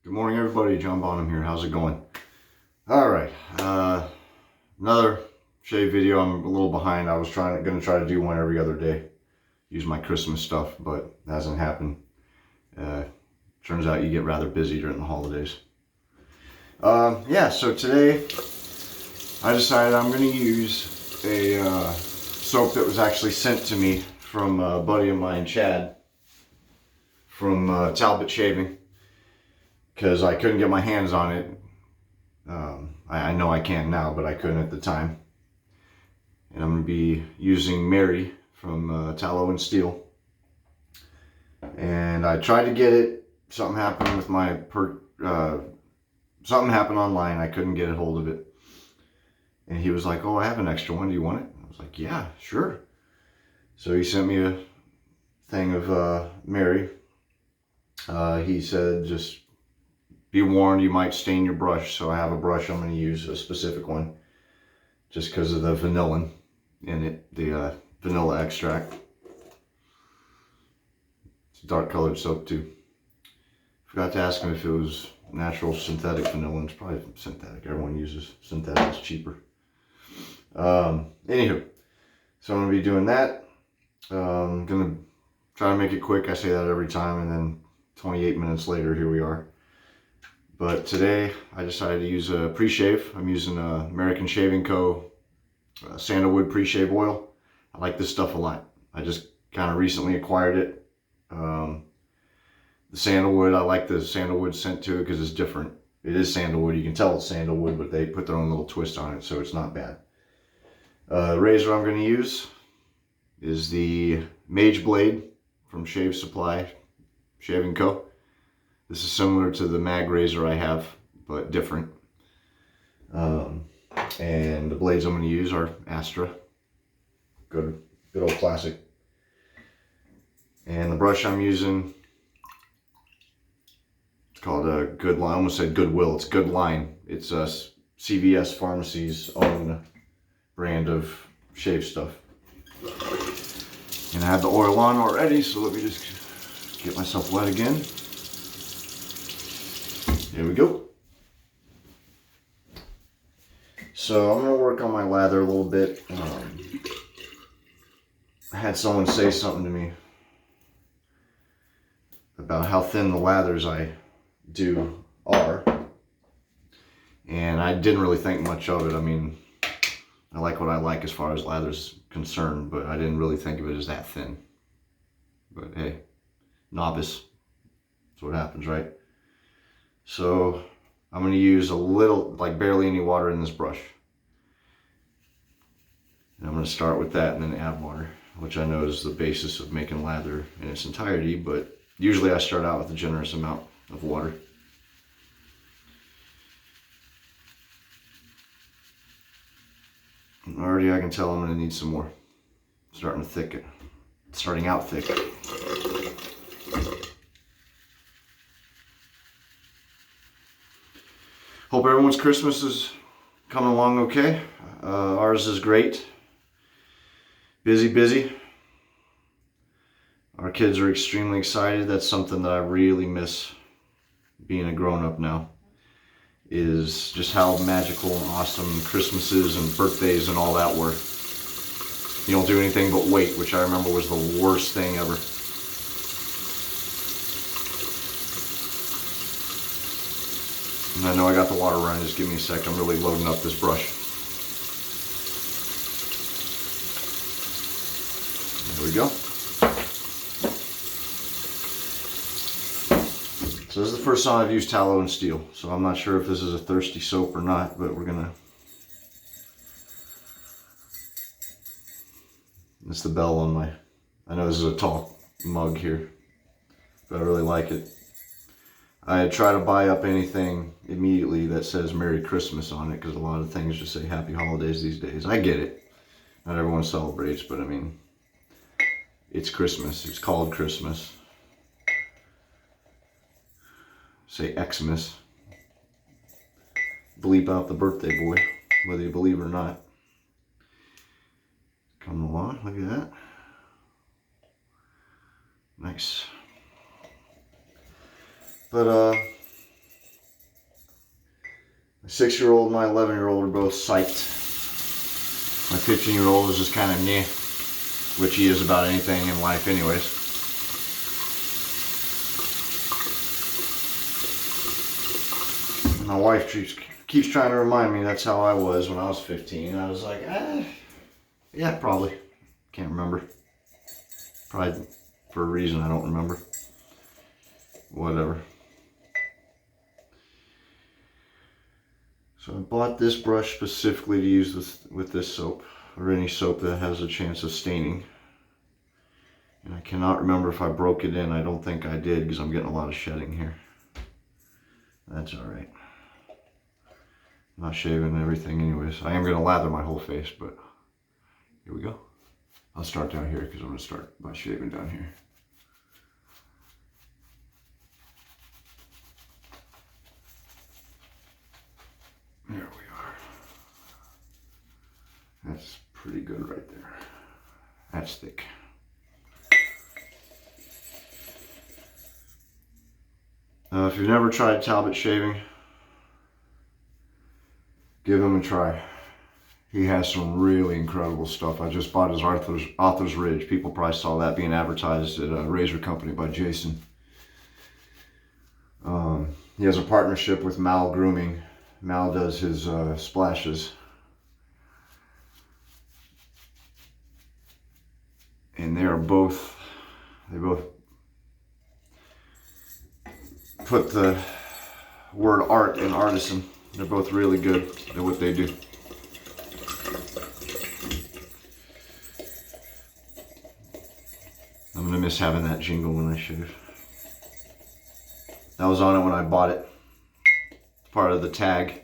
Good morning, everybody. John Bonham here. How's it going? All right, another shave video. I'm a little behind. I was going to try to do one every other day, use my Christmas stuff, but it hasn't happened. Turns out you get rather busy during the holidays. Yeah, so today I decided I'm going to use a soap that was actually sent to me from a buddy of mine, Chad, from Talbot Shaving, because I couldn't get my hands on it. I know I can now, but I couldn't at the time. And I'm going to be using Mary from Tallow and Steel. And I tried to get it. Something happened with my something happened online. I couldn't get a hold of it. And he was like, "Oh, I have an extra one. Do you want it?" I was like, "Yeah, sure." So he sent me a thing of Mary. He said, "Just be warned, you might stain your brush." So I have a brush. I'm going to use a specific one just because of the vanillin in it, the vanilla extract. It's a dark colored soap too. Forgot to ask him if it was natural, synthetic vanillin. It's probably synthetic. Everyone uses synthetic. It's cheaper. Anywho, so I'm going to be doing that. I'm going to try to make it quick. I say that every time, and then 28 minutes later, here we are. But today I decided to use a pre-shave. I'm using American Shaving Co. Sandalwood pre-shave oil. I like this stuff a lot. I just kind of recently acquired it. The sandalwood, I like the sandalwood scent to it because it's different. It is sandalwood. You can tell it's sandalwood, but they put their own little twist on it, so it's not bad. The razor I'm going to use is the Mage Blade from Shave Supply Shaving Co. This is similar to the mag razor I have, but different. And the blades I'm going to use are Astra. Good old classic. And the brush I'm using, it's called a Good Line. I almost said Goodwill. It's Good Line. It's a CVS Pharmacy's own brand of shave stuff. And I have the oil on already, so let me just get myself wet again. There we go. So I'm going to work on my lather a little bit. I had someone say something to me about how thin the lathers I do are. And I didn't really think much of it. I mean, I like what I like as far as lather's concerned, but I didn't really think of it as that thin. But hey, novice. That's what happens, right? So I'm going to use a little, like barely any water in this brush. And I'm going to start with that and then add water, which I know is the basis of making lather in its entirety, but usually I start out with a generous amount of water. And already I can tell I'm going to need some more. Starting out thick. Hope everyone's Christmas is coming along okay. Ours is great. Busy. Our kids are extremely excited. That's something that I really miss being a grown-up now, is just how magical and awesome Christmases and birthdays and all that were. You don't do anything but wait, which I remember was the worst thing ever. And I know I got the water running. Just give me a sec. I'm really loading up this brush. There we go. So this is the first time I've used Tallow and Steel. So I'm not sure if this is a thirsty soap or not, but we're gonna. It's the bell on my. I know this is a tall mug here, but I really like it. I try to buy up anything immediately that says Merry Christmas on it, because a lot of things just say Happy Holidays these days. I get it. Not everyone celebrates, but I mean, it's Christmas. It's called Christmas. Say Xmas. Bleep out the birthday boy, whether you believe it or not. Coming along, look at that. Nice. But My 6-year-old and my 11-year-old are both psyched. My 15-year-old is just kind of meh, which he is about anything in life anyways. My wife keeps trying to remind me that's how I was when I was 15. I was like, yeah, probably. Can't remember. Probably for a reason I don't remember. Whatever. So I bought this brush specifically to use with this soap, or any soap that has a chance of staining. And I cannot remember if I broke it in. I don't think I did, because I'm getting a lot of shedding here. That's alright. I'm not shaving everything anyways. I am going to lather my whole face, but here we go. I'll start down here because I'm going to start by shaving down here. There we are. That's pretty good right there. That's thick. If you've never tried Talbot shaving, give him a try. He has some really incredible stuff. I just bought his Author's Ridge. People probably saw that being advertised at a razor company by Jason. He has a partnership with Mal Grooming. Mal does his splashes. And they both put the word art in artisan. They're both really good at what they do. I'm gonna miss having that jingle when I shave. That was on it when I bought it. Part of the tag.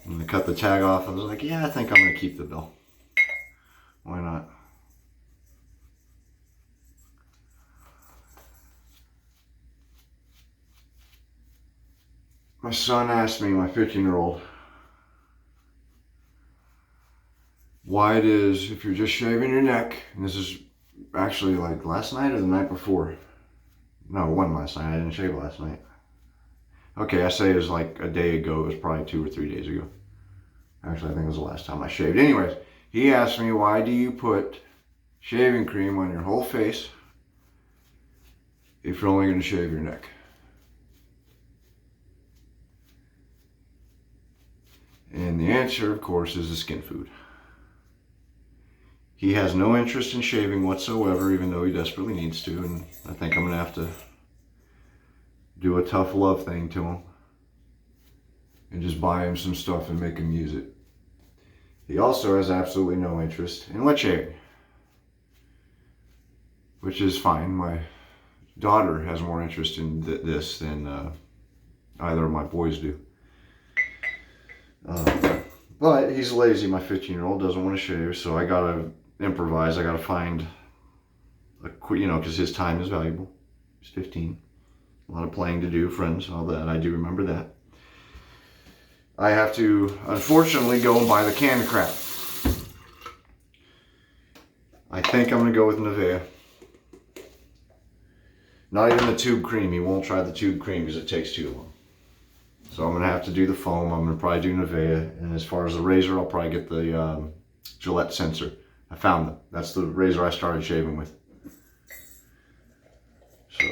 When I cut the tag off, I was like, yeah, I think I'm gonna keep the bell. Why not? My son asked me, my 15-year-old, why it is if you're just shaving your neck, and this is actually like last night or the night before. No, it wasn't last night. I didn't shave last night. Okay, I say it was like a day ago. It was probably 2 or 3 days ago. Actually, I think it was the last time I shaved. Anyways, he asked me, why do you put shaving cream on your whole face if you're only going to shave your neck? And the answer, of course, is the skin food. He has no interest in shaving whatsoever, even though he desperately needs to, and I think I'm going to have to do a tough love thing to him and just buy him some stuff and make him use it. He also has absolutely no interest in wet shaving, which is fine. My daughter has more interest in this than either of my boys do. But he's lazy. My 15-year-old doesn't want to shave, so I gotta improvise. I gotta find because his time is valuable. He's 15. A lot of playing to do, friends, all that. I do remember that. I have to, unfortunately, go and buy the canned crap. I think I'm gonna go with Nivea. Not even the tube cream. He won't try the tube cream because it takes too long. So I'm going to have to do the foam. I'm going to probably do Nivea. And as far as the razor, I'll probably get the Gillette sensor. I found them. That's the razor I started shaving with. So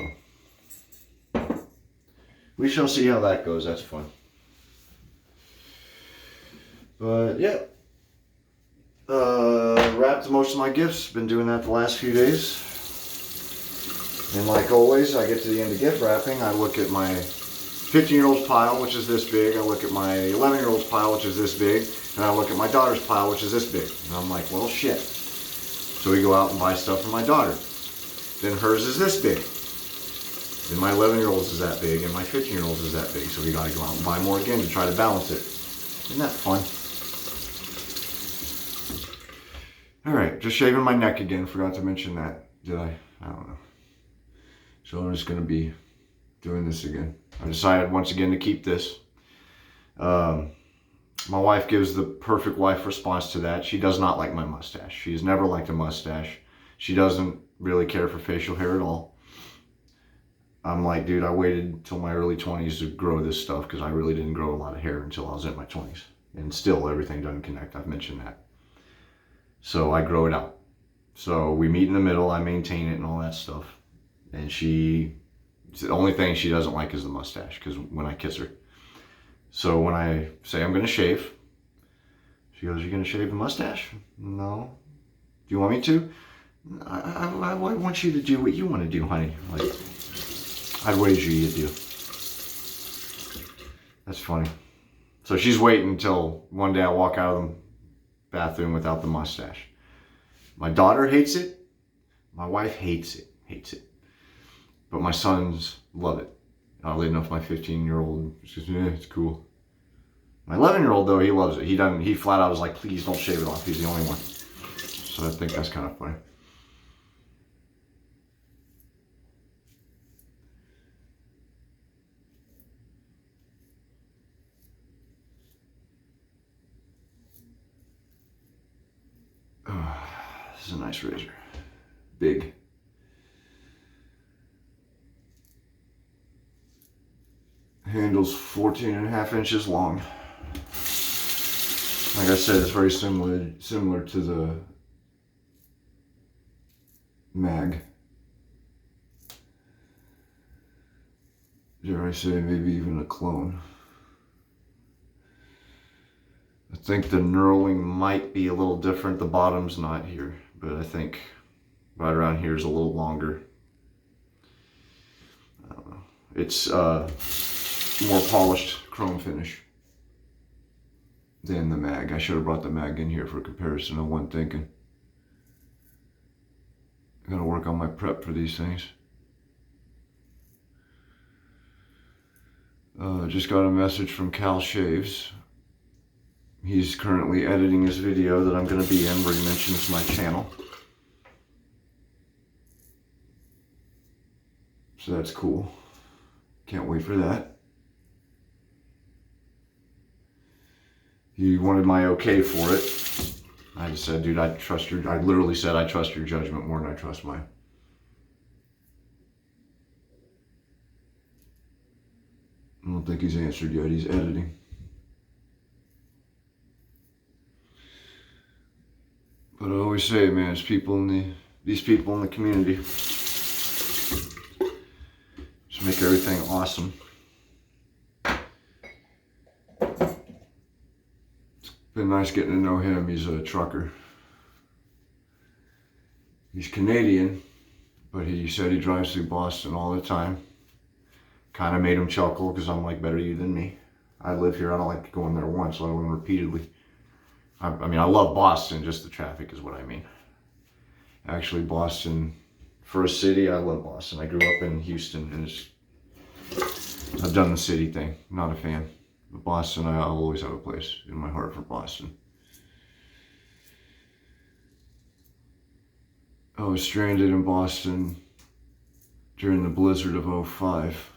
we shall see how that goes. That's fun. But yeah. Wrapped most of my gifts. Been doing that the last few days. And like always, I get to the end of gift wrapping. I look at my 15-year-old's pile, which is this big. I look at my 11-year-old's pile, which is this big. And I look at my daughter's pile, which is this big. And I'm like, well, shit. So we go out and buy stuff for my daughter. Then hers is this big. Then my 11-year-old's is that big, and my 15-year-old's is that big. So we got to go out and buy more again to try to balance it. Isn't that fun? All right, just shaving my neck again. Forgot to mention that. Did I? I don't know. So I'm just going to be doing this again. I decided once again to keep this. My wife gives the perfect wife response to that. She does not like my mustache. She has never liked a mustache. She doesn't really care for facial hair at all. I'm like, dude, I waited till my early 20s to grow this stuff because I really didn't grow a lot of hair until I was in my 20s. And still, everything doesn't connect. I've mentioned that. So I grow it out. So we meet in the middle. I maintain it and all that stuff. And the only thing she doesn't like is the mustache because when I kiss her. So when I say I'm going to shave, she goes, "You going to shave the mustache?" "No." "Do you want me to?" I want you to do what you want to do, honey. Like, I'd wager you do. That's funny. So she's waiting until one day I walk out of the bathroom without the mustache. My daughter hates it. My wife hates it. But my sons love it. Oddly enough, my 15-year-old says, it's cool. My 11-year-old, though, he loves it. He flat out was like, please don't shave it off. He's the only one. So I think that's kind of funny. This is a nice razor. Big. Handle's 14.5 inches long. Like I said, it's very similar to the mag. Dare I say, maybe even a clone. I think the knurling might be a little different. The bottom's not here, but I think right around here is a little longer. I don't know. It's more polished chrome finish than the mag. I should have brought the mag in here for comparison. I wasn't thinking. I gotta work on my prep for these things. Just got a message from Cal Shaves. He's currently editing his video that I'm going to be in where he mentions my channel. So that's cool. Can't wait for that. He wanted my okay for it. I just said, dude, I literally said I trust your judgment more than I trust mine. I don't think he's answered yet. He's editing. But I always say, man, it's these people in the community just make everything awesome. It's been nice getting to know him. He's a trucker. He's Canadian, but he said he drives through Boston all the time. Kind of made him chuckle because I'm like, better you than me. I live here. I don't like going there once, let alone repeatedly. I mean, I love Boston, just the traffic is what I mean. Actually, Boston, for a city, I love Boston. I grew up in Houston, and I've done the city thing. Not a fan. But Boston, I'll always have a place in my heart for Boston. I was stranded in Boston during the blizzard of '05.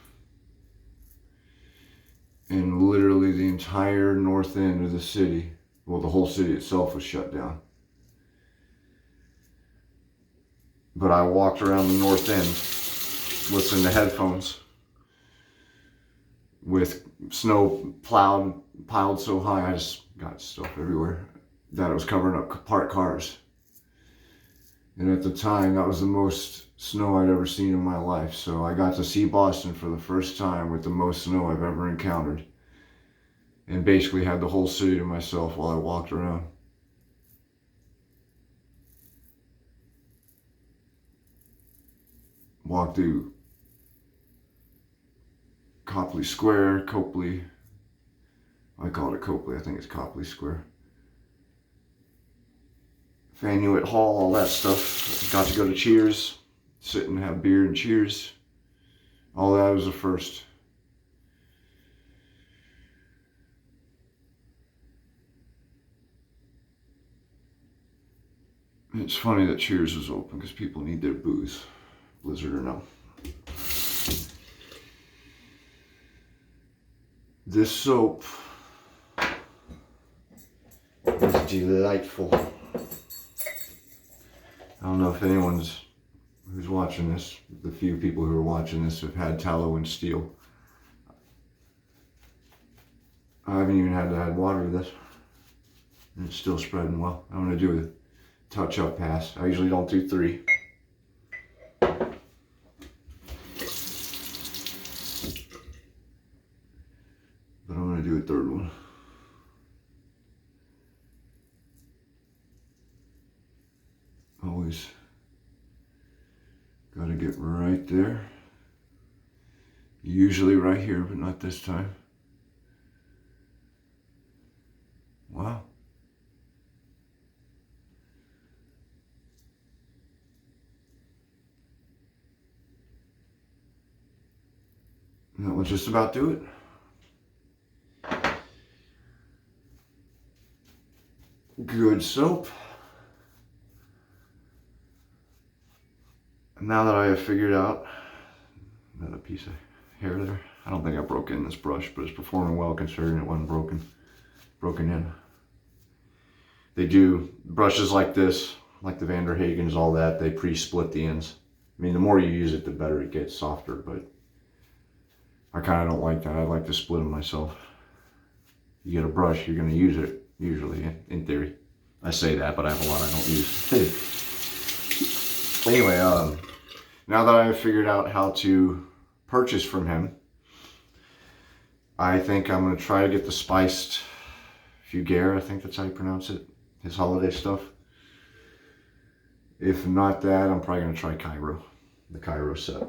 And literally the entire north end of the city, well, the whole city itself was shut down. But I walked around the north end, listening to headphones, with snow piled so high, I just got stuff everywhere, that it was covering up parked cars. And at the time, that was the most snow I'd ever seen in my life. So I got to see Boston for the first time with the most snow I've ever encountered. And basically had the whole city to myself while I walked around. Walked through Copley Square, Copley. I call it Copley, I think it's Copley Square. Faneuil Hall, all that stuff. Got to go to Cheers, sit and have beer and Cheers. All that was a first. It's funny that Cheers is open because people need their booze, blizzard or no. This soap is delightful. I don't know if anyone's who's watching this, the few people who are watching this have had Tallow and Steel. I haven't even had to add water to this. And it's still spreading well. I'm going to do a touch-up pass. I usually don't do 3. But I'm going to do a 3rd one. Always got to get right there. Usually right here, but not this time. Wow. That will just about do it. Good soap. Now that I have figured out another piece of hair there, I don't think I broke in this brush, but it's performing well considering it wasn't broken in. They do brushes like this, like the Van der Hagens, all that, they pre-split the ends. I mean, the more you use it, the better it gets, softer, but I kind of don't like that. I like to split them myself. You get a brush, you're going to use it, usually, in theory. I say that, but I have a lot I don't use. Anyway, now that I've figured out how to purchase from him, I think I'm going to try to get the spiced Fugere, I think that's how you pronounce it, his holiday stuff. If not that, I'm probably going to try Cairo, the Cairo set.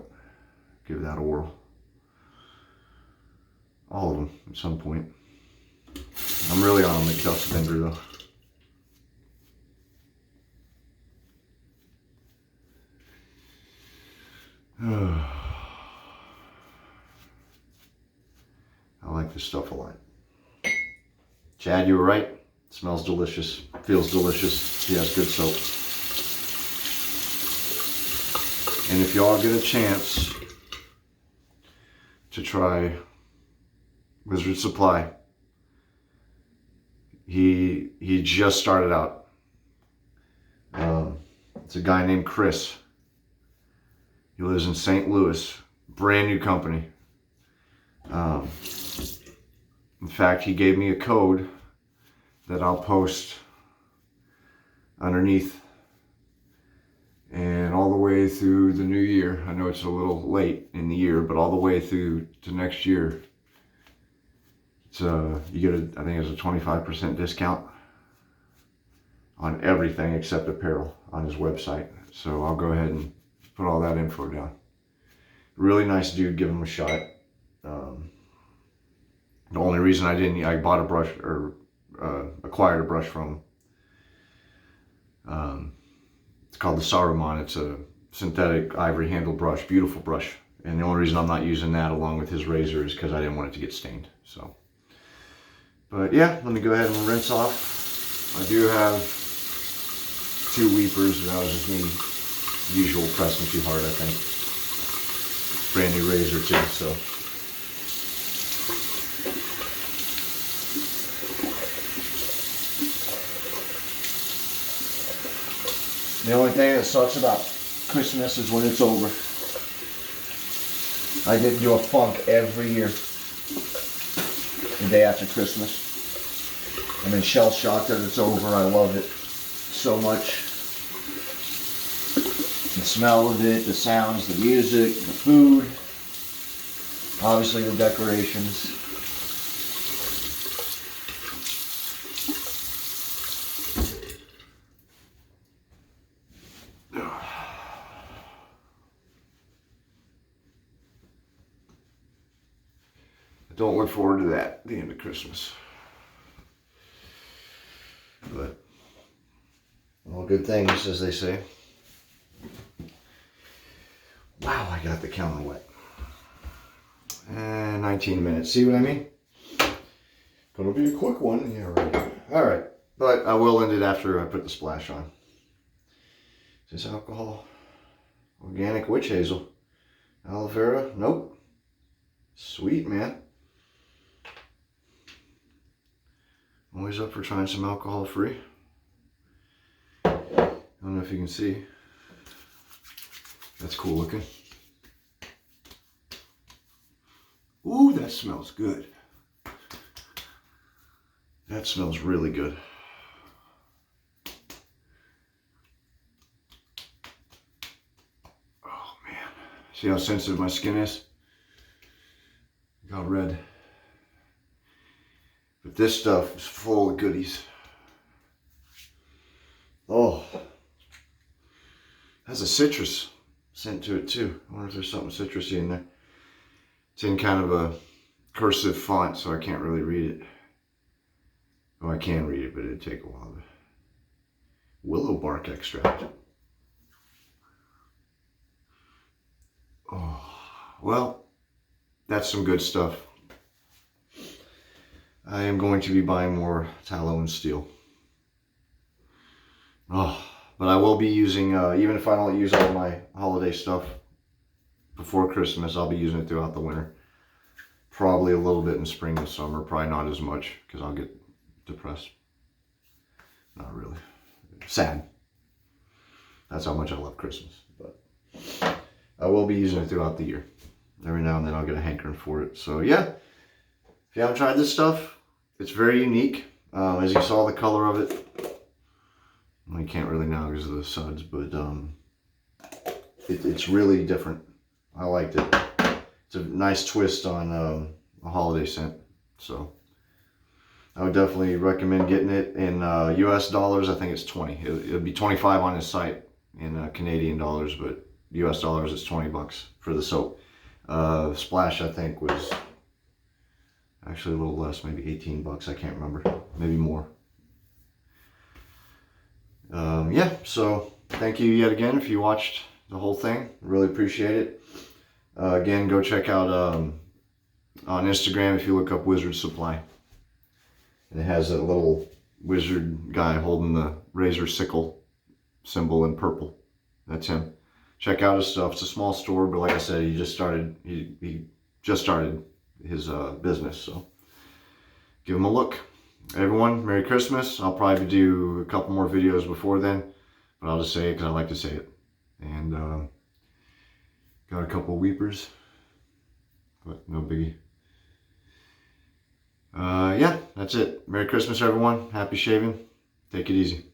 Give that a whirl. All of them at some point. I'm really on a McDuff's bender though. I like this stuff a lot. Chad, you were right. It smells delicious. Feels delicious. He has good soap. And if y'all get a chance to try Wizard Supply, he just started out. It's a guy named Chris. He lives in St. Louis. Brand new company. In fact, he gave me a code that I'll post underneath. And all the way through the new year, I know it's a little late in the year, but all the way through to next year, it's you get I think it's a 25% discount on everything except apparel on his website. So I'll go ahead and put all that info down. Really nice dude, give him a shot. The only reason I bought a brush or acquired a brush from it's called the Saruman. It's a synthetic ivory handle brush, beautiful brush. And the only reason I'm not using that along with his razor is because I didn't want it to get stained. So, but yeah, let me go ahead and rinse off. I do have 2 weepers. That was just me, usual, pressing too hard, I think. Brand new razor too, so. The only thing that sucks about Christmas is when it's over. I get to do a funk every year, the day after Christmas. I'm in shell shock that it's over. I love it so much. The smell of it, the sounds, the music, the food, obviously the decorations. Don't look forward to that, the end of Christmas. But, all good things, as they say. Wow, I got the counter wet. And 19 minutes, see what I mean? Gonna be a quick one, yeah, right. All right, but I will end it after I put the splash on. Is this alcohol? Organic witch hazel. Aloe vera, nope. Sweet, man. Always up for trying some alcohol free. I don't know if you can see. That's cool looking. Ooh, that smells good. That smells really good. Oh man. See how sensitive my skin is? Got red. But this stuff is full of goodies. Oh. Has a citrus scent to it too. I wonder if there's something citrusy in there. It's in kind of a cursive font, so I can't really read it. Oh, I can read it, but it'd take a while. Willow bark extract. Oh, well, that's some good stuff. I am going to be buying more Tallow and Steel. Oh, but I will be using, even if I don't use all my holiday stuff before Christmas, I'll be using it throughout the winter. Probably a little bit in spring and summer, probably not as much because I'll get depressed. Not really. Sad. That's how much I love Christmas. But I will be using it throughout the year. Every now and then I'll get a hankering for it. So yeah, if you haven't tried this stuff, it's very unique. As you saw the color of it, well, you can't really now because of the suds, but it's really different. I liked it. It's a nice twist on a holiday scent. So I would definitely recommend getting it. In US dollars, I think it's 20. It would be 25 on his site in Canadian dollars, but US dollars is 20 bucks for the soap. Splash, I think, was actually a little less, maybe 18 bucks. I can't remember, maybe more. Yeah, so thank you yet again if you watched the whole thing. Really appreciate it. Again, go check out on Instagram if you look up Wizard Supply. And it has a little wizard guy holding the razor sickle symbol in purple. That's him. Check out his stuff. It's a small store, but like I said, he just started his business, so give him a look. Everyone, Merry Christmas. I'll probably do a couple more videos before then, but I'll just say it because I like to say it. And got a couple weepers, but no biggie. Yeah, that's it. Merry Christmas, everyone. Happy shaving. Take it easy.